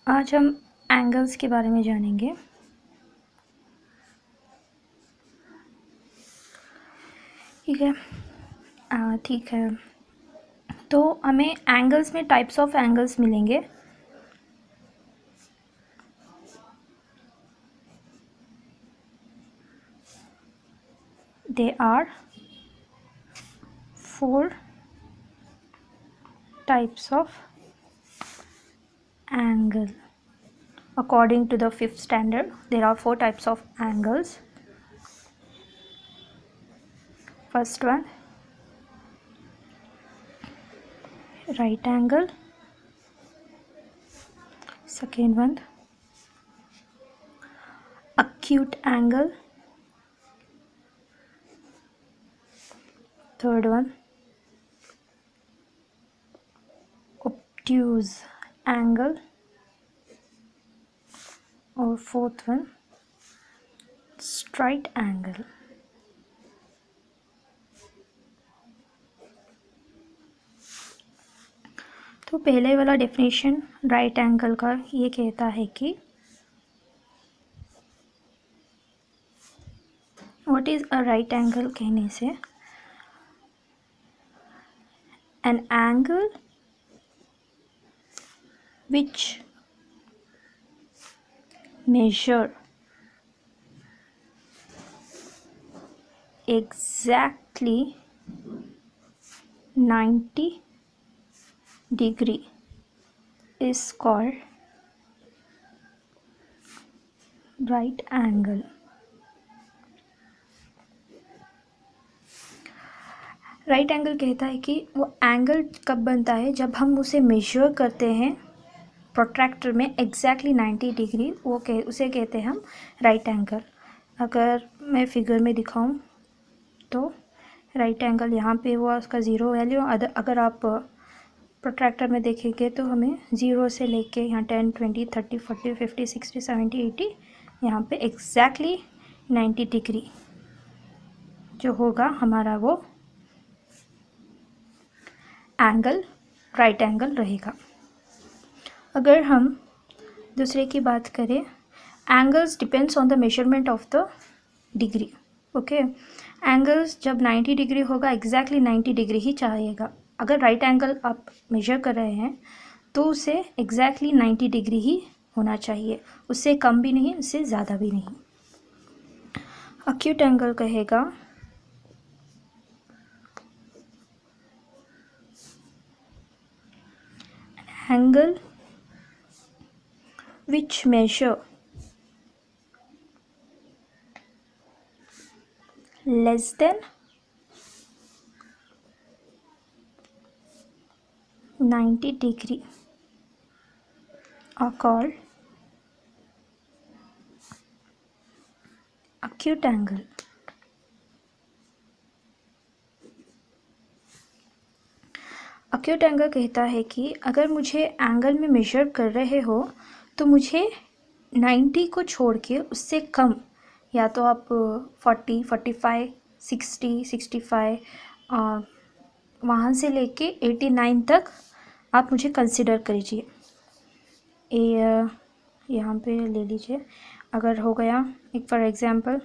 आज हम एंगल्स के बारे में जानेंगे। ठीक है। तो हमें एंगल्स में टाइप्स ऑफ एंगल्स मिलेंगे। दे आर 4 types of angle. According to the 5th standard, there are 4 types of angles. First one, right angle. Second one, acute angle. Third one, obtuse angle. और fourth one, straight angle. तो पहले वाला definition right angle का ये कहता है कि what is a right angle कहने से N angle which measure exactly 90 degree is called right angle. Right angle कहता है कि वो एंगल कब बनता है जब हम उसे मेजर करते हैं प्रोट्रैक्टर में एग्जैक्टली 90 डिग्री, उसे कहते हैं हम राइट एंगल। अगर मैं फिगर में दिखाऊं तो राइट एंगल यहाँ पे हुआ उसका ज़ीरो वैल्यू। अगर आप प्रोट्रैक्टर में देखेंगे तो हमें ज़ीरो से लेके यहाँ 10, 20, 30, 40, 50, 60, 70, 80 यहाँ पे एग्जैक्टली 90 डिग्री जो होगा हमारा वो एंगल राइट एंगल रहेगा। अगर हम दूसरे की बात करें, angles depends on the measurement of the degree. Okay, angles जब 90 डिग्री होगा एग्जैक्टली 90 डिग्री ही चाहिएगा। अगर राइट एंगल आप मेजर कर रहे हैं तो उसे एग्जैक्टली 90 डिग्री ही होना चाहिए, उससे कम भी नहीं, उससे ज़्यादा भी नहीं। एक्यूट एंगल कहेगा angle which measure less than 90 degree are called acute angle. Acute angle कहता है कि अगर मुझे एंगल में मेजर कर रहे हो तो मुझे 90 को छोड़ के उससे कम, या तो आप 40, 45, 60, 65 वहाँ से लेके 89 तक आप मुझे कंसिडर करिए। यहाँ पे ले लीजिए। अगर हो गया, एक फॉर एग्जांपल,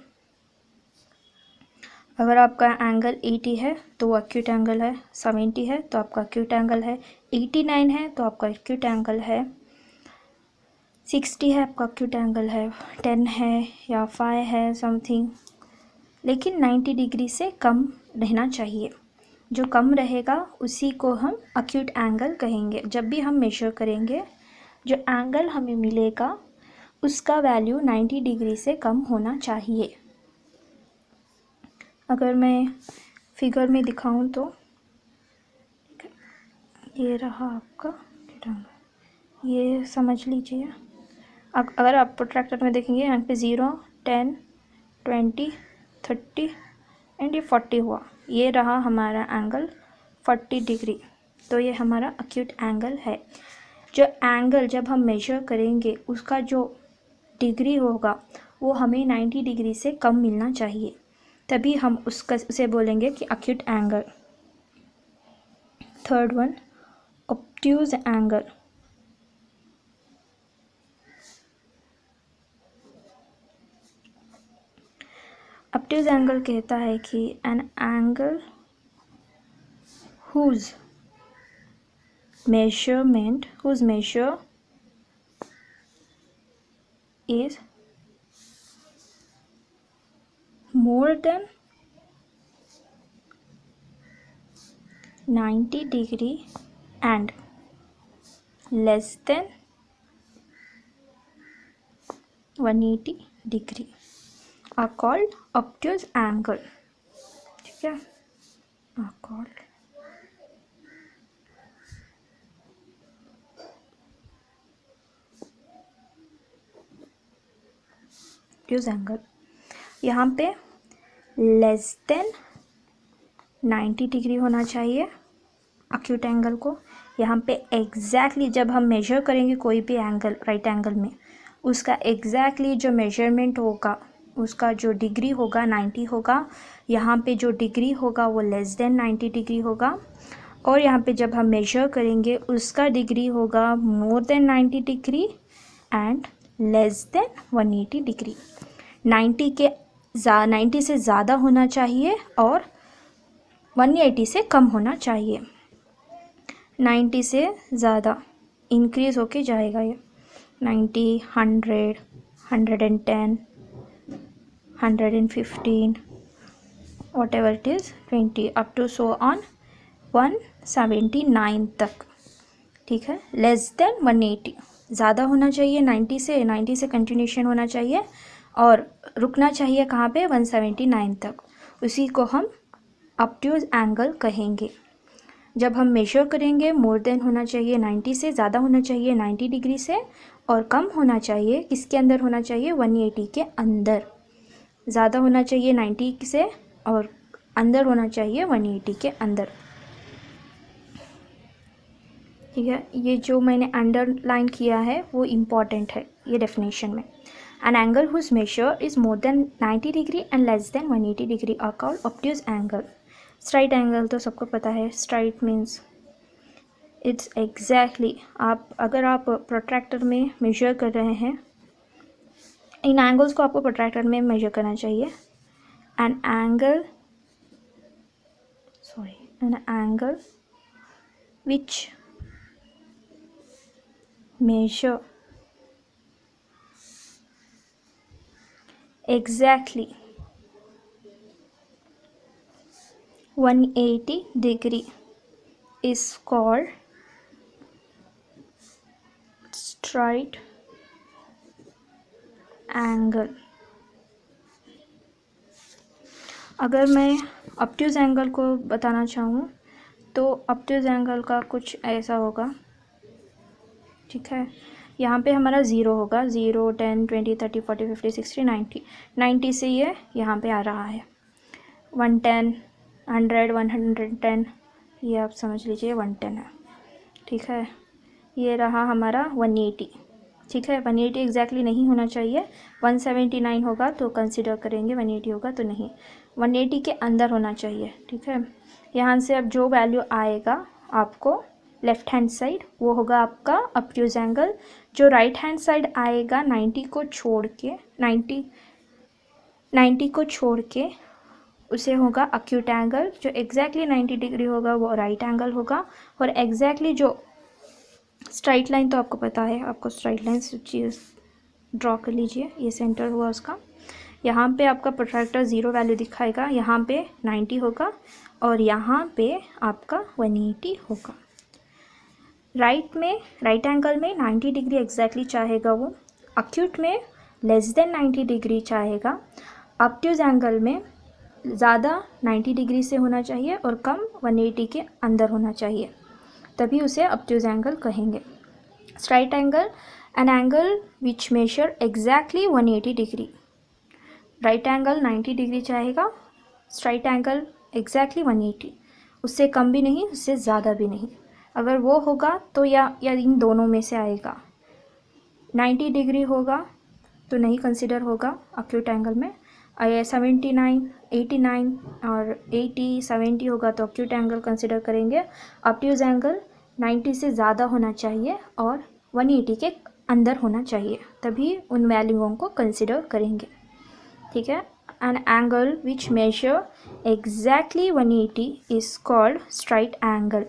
अगर आपका एंगल 80 है तो वो एक्यूट एंगल है, 70 है तो आपका एक्यूट एंगल है, 89 है तो आपका एक्यूट एंगल है, 60 है आपका एक्यूट एंगल है, 10 है या 5 है समथिंग, लेकिन 90 डिग्री से कम रहना चाहिए। जो कम रहेगा उसी को हम एक्यूट एंगल कहेंगे। जब भी हम मेजर करेंगे जो एंगल हमें मिलेगा उसका वैल्यू 90 डिग्री से कम होना चाहिए। अगर मैं फिगर में दिखाऊं तो ये रहा आपका एंगल, ये समझ लीजिए। अगर आप प्रोट्रैक्टर में देखेंगे यहाँ पे 0, 10, 20, 30 एंड ये 40 हुआ, ये रहा हमारा एंगल 40 डिग्री। तो ये हमारा एक्यूट एंगल है। जो एंगल जब हम मेजर करेंगे उसका जो डिग्री होगा वो हमें 90 डिग्री से कम मिलना चाहिए, तभी हम उसे बोलेंगे कि acute angle. Third one, obtuse angle. Obtuse angle कहता है कि an angle whose measure is more than 90 degree and less than 180 degree are called obtuse angle. ठीक है, are called obtuse angle. यहाँ पे लेस देन 90 डिग्री होना चाहिए acute angle को. यहाँ पे एग्जैक्टली जब हम मेजर करेंगे कोई भी एंगल राइट एंगल में, उसका एग्जैक्टली जो मेजरमेंट होगा, उसका जो डिग्री होगा 90 होगा. यहाँ पे जो डिग्री होगा वो लेस देन 90 डिग्री होगा. और यहाँ पे जब हम मेजर करेंगे उसका डिग्री होगा मोर than 90 degree and less than 180 degree. 90 से ज़्यादा होना चाहिए और 180 से कम होना चाहिए. 90 से ज़्यादा इंक्रीज़ होके जाएगा ये. 90, 100, 110, 115, whatever it is, 20 up to so on 179 तक. ठीक है, लेस देन 180 ज़्यादा होना चाहिए 90 से कंटिन्यूशन होना चाहिए और रुकना चाहिए कहाँ पे, 179 तक. उसी को हम ऑब्ट्यूज एंगल कहेंगे. जब हम मेजर करेंगे मोर देन होना चाहिए 90 से, ज़्यादा होना चाहिए 90 डिग्री से और कम होना चाहिए किसके अंदर होना चाहिए, 180 के अंदर. ज़्यादा होना चाहिए 90 से और अंदर होना चाहिए 180 के अंदर. ठीक है, ये जो मैंने अंडरलाइन किया है वो इम्पॉर्टेंट है ये डेफिनेशन में. An angle whose measure is more than 90 degree and less than 180 degree are called obtuse angle. Straight angle तो सबको पता है. स्ट्राइट मीन्स इट्स एग्जैक्टली, अगर आप प्रोट्रैक्टर में मेजर कर रहे हैं, इन एंगल्स को आपको प्रोट्रैक्टर में मेजर करना चाहिए. N angle which measure exactly 180 degree is called straight angle. अगर मैं ऑब्ट्यूज एंगल को बताना चाहूँ तो ऑब्ट्यूज एंगल का कुछ ऐसा होगा. ठीक है, यहाँ पे हमारा 0 होगा. 0, 10, 20, 30, 40, 50, 60, 90. 90 से ये यहाँ पे आ रहा है. 110, 100, 110, ये आप समझ लीजिए 110 है. ठीक है, ये रहा हमारा 180. ठीक है, 180 एग्जैक्टली नहीं होना चाहिए. 179 होगा तो कंसिडर करेंगे, 180 होगा तो नहीं. 180 के अंदर होना चाहिए. ठीक है, यहाँ से अब जो वैल्यू आएगा आपको लेफ़्ट हैंड साइड, वो होगा आपका ऑब्ट्यूज एंगल. जो राइट हैंड साइड आएगा 90 को छोड़ के उसे होगा अक्यूट एंगल. जो एग्जैक्टली 90 डिग्री होगा वो राइट एंगल होगा. और एग्जैक्टली जो स्ट्राइट लाइन, तो आपको पता है, आपको स्ट्राइट लाइन चीज़ ड्रॉ कर लीजिए. ये सेंटर हुआ उसका. यहाँ पे आपका प्रोट्रैक्टर 0 वैल्यू दिखाएगा, यहाँ पे 90 होगा और यहाँ पे आपका 180 होगा. राइट एंगल में 90 डिग्री एग्जैक्टली चाहेगा वो. अक्यूट में लेस देन 90 डिग्री चाहेगा. ऑब्ट्यूज एंगल में ज़्यादा 90 डिग्री से होना चाहिए और कम 180 के अंदर होना चाहिए, तभी उसे ऑब्ट्यूज एंगल कहेंगे. Straight angle, an angle which measure exactly 180 degree. Right angle 90 degree चाहेगा, स्ट्राइट एंगल एग्जैक्टली 180. उससे कम भी नहीं, उससे ज़्यादा भी नहीं. अगर वो होगा तो या इन दोनों में से आएगा. 90 डिग्री होगा तो नहीं कंसिडर होगा अक्यूट एंगल में. 79, 89 और 80, 70 होगा तो अक्यूट एंगल कंसिडर करेंगे. ऑब्ट्यूज एंगल 90 से ज़्यादा होना चाहिए और 180 के अंदर होना चाहिए, तभी उन वैल्यूओं को कंसिडर करेंगे. ठीक है, an angle which measure exactly 180 is called straight angle.